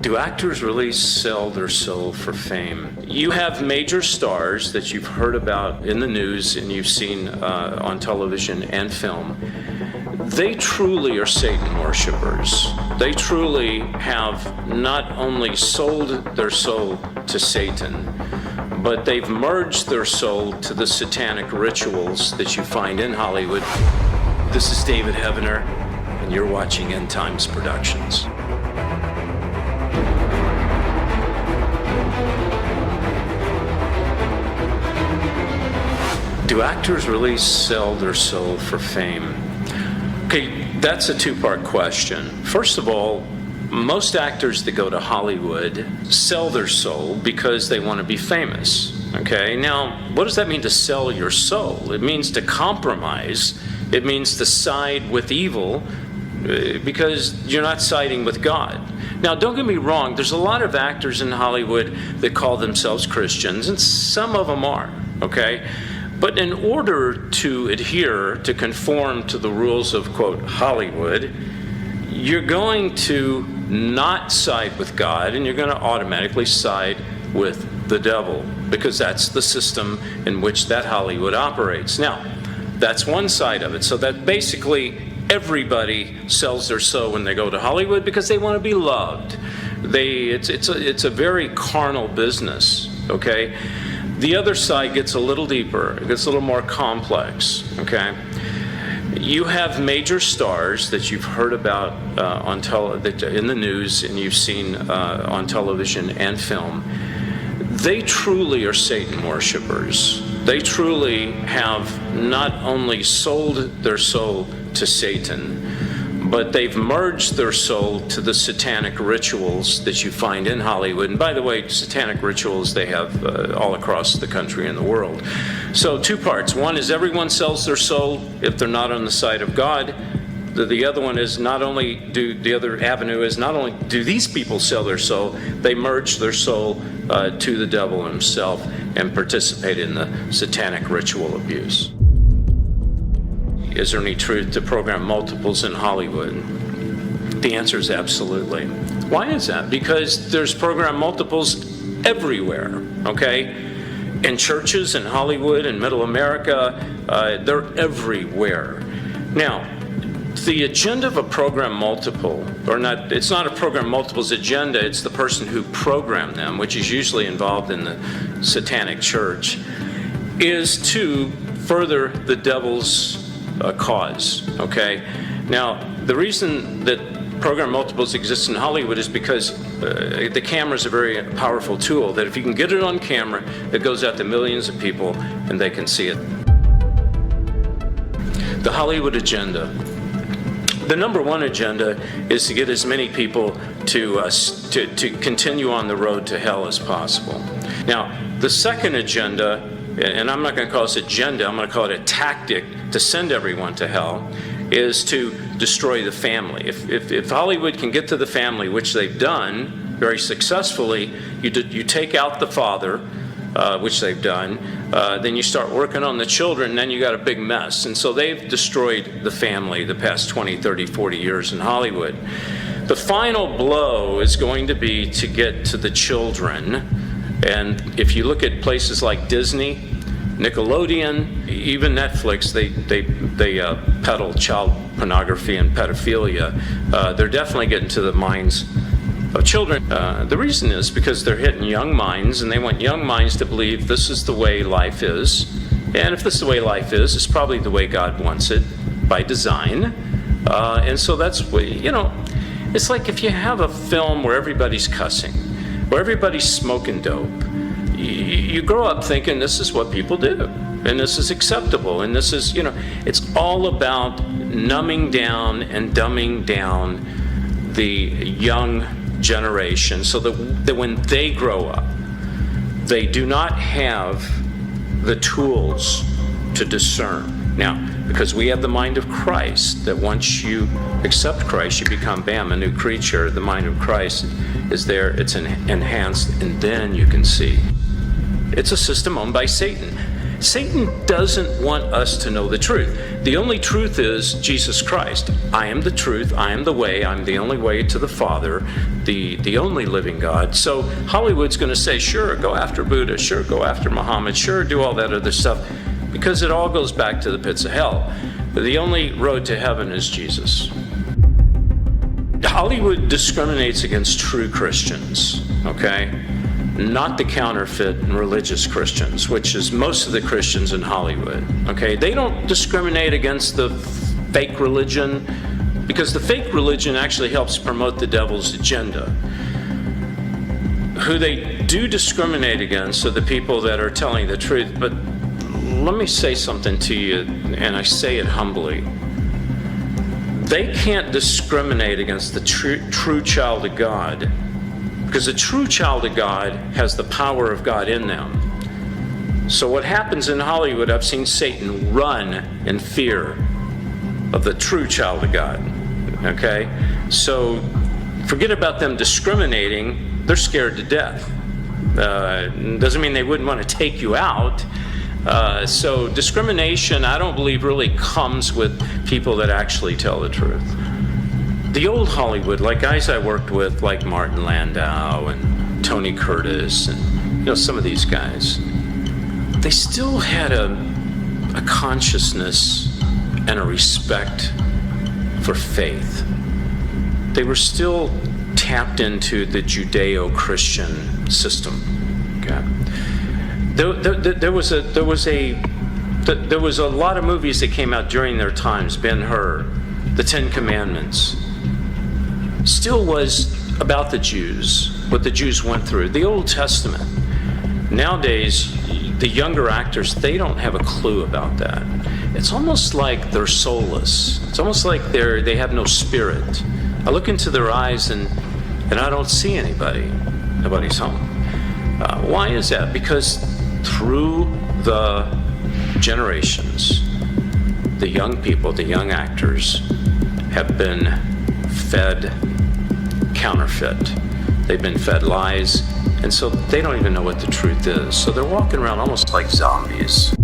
Do actors really sell their soul for fame? You have major stars that you've heard about in the news and you've seen on television and film. They truly are Satan worshipers. They truly have not only sold their soul to Satan, but they've merged their soul to the satanic rituals that you find in Hollywood. This is David Heavener, and you're watching End Times Productions. Do actors really sell their soul for fame? Okay, that's a two-part question. First of all, most actors that go to Hollywood sell their soul because they want to be famous. Okay, now, what does that mean to sell your soul? It means to compromise. It means to side with evil because you're not siding with God. Now, don't get me wrong, there's a lot of actors in Hollywood that call themselves Christians, and some of them are, okay? But in order to adhere, to conform to the rules of, quote, Hollywood, you're going to not side with God, and you're going to automatically side with the devil, because that's the system in which that Hollywood operates. Now, that's one side of it. So that basically everybody sells their soul when they go to Hollywood because they want to be loved. It's a very carnal business, okay? The other side gets a little deeper. It gets a little more complex, okay? You have major stars that you've heard about in the news and you've seen on television and film. They truly are Satan worshipers. They truly have not only sold their soul to Satan, but they've merged their soul to the satanic rituals that you find in Hollywood. And by the way, satanic rituals they have all across the country and the world. So two parts. One is everyone sells their soul if they're not on the side of God. The other one is the other avenue is not only do these people sell their soul, they merge their soul to the devil himself and participate in the satanic ritual abuse. Is there any truth to program multiples in Hollywood? The answer is absolutely. Why is that? Because there's program multiples everywhere, okay? In churches, in Hollywood, in Middle America, they're everywhere. Now, the agenda of a program multiple, it's not a program multiple's agenda, it's the person who programmed them, which is usually involved in the satanic church, is to further the devil's cause, okay? Now, the reason that program multiples exist in Hollywood is because the camera is a very powerful tool that if you can get it on camera, it goes out to millions of people and they can see it. The Hollywood agenda. The number one agenda is to get as many people to continue on the road to hell as possible. Now, the second agenda, and I'm not going to call this agenda, I'm going to call it a tactic to send everyone to hell, is to destroy the family. If Hollywood can get to the family, which they've done very successfully, you take out the father, which they've done, then you start working on the children, and then you got a big mess. And so they've destroyed the family the past 20, 30, 40 years in Hollywood. The final blow is going to be to get to the children. And if you look at places like Disney, Nickelodeon, even Netflix, they peddle child pornography and pedophilia. They're definitely getting to the minds of children. The reason is because they're hitting young minds, and they want young minds to believe this is the way life is. And if this is the way life is, it's probably the way God wants it by design. And so that's what, it's like if you have a film where everybody's cussing, where everybody's smoking dope, you grow up thinking this is what people do, and this is acceptable, and this is, it's all about numbing down and dumbing down the young generation so that when they grow up, they do not have the tools to discern. Now, because we have the mind of Christ, that once you accept Christ, you become, bam, a new creature. The mind of Christ is there, it's enhanced, and then you can see. It's a system owned by Satan. Satan doesn't want us to know the truth. The only truth is Jesus Christ. I am the truth. I am the way. I'm the only way to the Father, the only living God. So Hollywood's going to say, sure, go after Buddha. Sure, go after Muhammad. Sure, do all that other stuff, because it all goes back to the pits of hell. But the only road to heaven is Jesus. Hollywood discriminates against true Christians, okay? Not the counterfeit and religious Christians, which is most of the Christians in Hollywood, okay? They don't discriminate against the fake religion, because the fake religion actually helps promote the devil's agenda. Who they do discriminate against are the people that are telling the truth. But let me say something to you, and I say it humbly. They can't discriminate against the true child of God, because the true child of God has the power of God in them. So what happens in Hollywood, I've seen Satan run in fear of the true child of God, okay? So forget about them discriminating. They're scared to death. Doesn't mean they wouldn't want to take you out. So discrimination, I don't believe, really comes with people that actually tell the truth. The old Hollywood, like guys I worked with, like Martin Landau and Tony Curtis, and some of these guys, they still had a consciousness and a respect for faith. They were still tapped into the Judeo-Christian system. Okay. There was a lot of movies that came out during their times. Ben-Hur, The Ten Commandments, still was about the Jews, what the Jews went through. The Old Testament. Nowadays, the younger actors, they don't have a clue about that. It's almost like they're soulless. It's almost like they have no spirit. I look into their eyes and I don't see anybody. Nobody's home. Why is that? Because through the generations, the young people, the young actors, have been fed counterfeit. They've been fed lies, and so they don't even know what the truth is. So they're walking around almost like zombies.